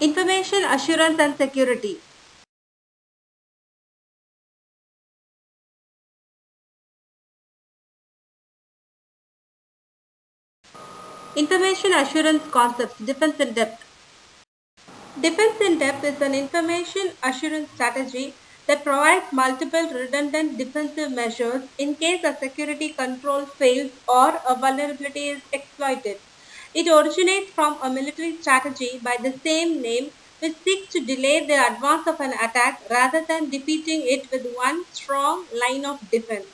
Information assurance and security. Information assurance concepts, defense in depth. Defense in depth is an information assurance strategy that provides multiple redundant defensive measures in case a security control fails or a vulnerability is exploited. It originates from a military strategy by the same name which seeks to delay the advance of an attack rather than defeating it with one strong line of defense.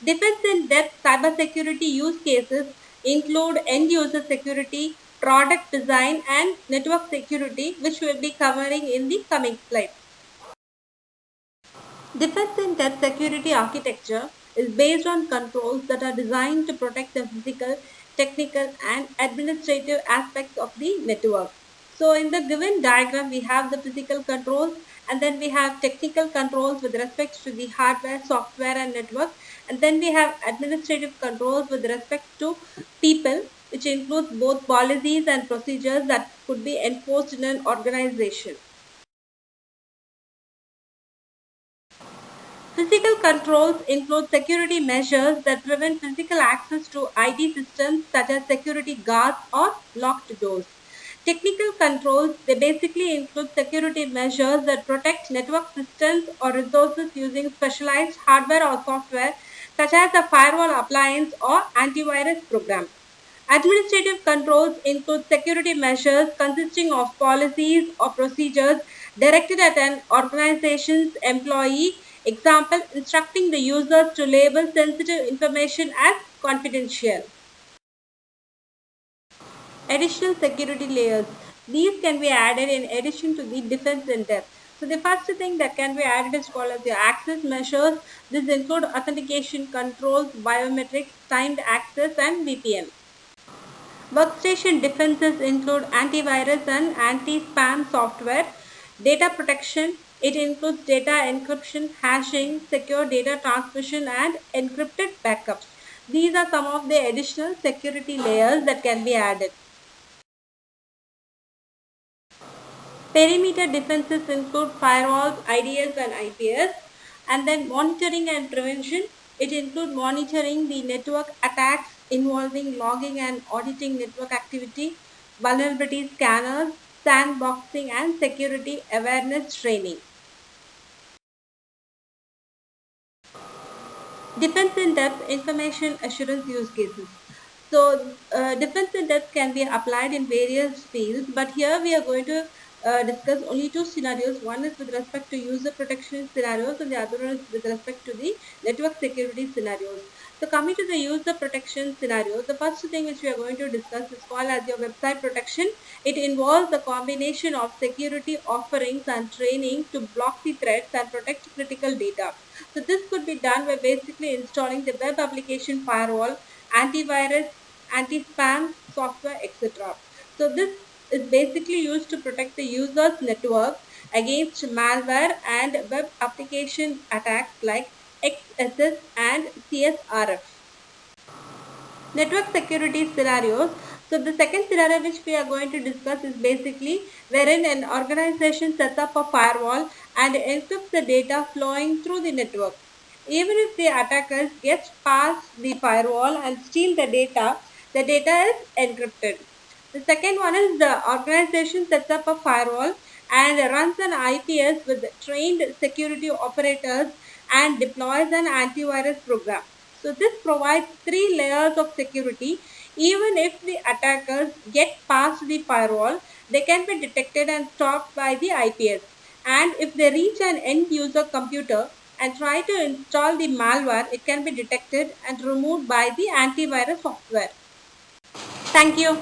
Defense in depth cybersecurity use cases include end user security, product design, and network security, which we will be covering in the coming slides. Defense in depth security architecture is based on controls that are designed to protect the physical, technical, and administrative aspects of the network. So, in the given diagram, we have the physical controls, and then we have technical controls with respect to the hardware, software, and network, and then we have administrative controls with respect to people, which includes both policies and procedures that could be enforced in an organization. Physical controls include security measures that prevent physical access to IT systems such as security guards or locked doors. Technical controls, they basically include security measures that protect network systems or resources using specialized hardware or software such as a firewall appliance or antivirus program. Administrative controls include security measures consisting of policies or procedures directed at an organization's employee, example, instructing the users to label sensitive information as confidential. Additional security layers. These can be added in addition to the defense in depth. So the first thing that can be added is called as the access measures. This include authentication controls, biometrics, timed access, and VPN. Workstation defenses include antivirus and anti-spam software. Data protection, it includes data encryption, hashing, secure data transmission, and encrypted backups. These are some of the additional security layers that can be added. Perimeter defenses include firewalls, IDS, and IPS. And then monitoring and prevention, it includes monitoring the network attacks involving logging and auditing network activity, vulnerability scanners, sandboxing, and security awareness training. Defense in depth information assurance use cases. So, defense in depth can be applied in various fields, but here we are going to discuss only two scenarios. One is with respect to user protection scenarios, and the other is with respect to the network security scenarios. So, coming to the user protection scenario, the first thing which we are going to discuss is called as your website protection. It involves the combination of security offerings and training to block the threats and protect critical data. So this could be done by basically installing the web application firewall, antivirus, anti-spam software, etc. So this is basically used to protect the user's network against malware and web application attacks like XSS and CSRF. Network security scenarios. So the second scenario which we are going to discuss is basically wherein an organization sets up a firewall and encrypts the data flowing through the network. Even if the attackers get past the firewall and steal the data is encrypted. The second one is the organization sets up a firewall and runs an IPS with trained security operators and deploys an antivirus program. So this provides three layers of security. Even if the attackers get past the firewall, they can be detected and stopped by the IPS. And if they reach an end user computer and try to install the malware, it can be detected and removed by the antivirus software. Thank you.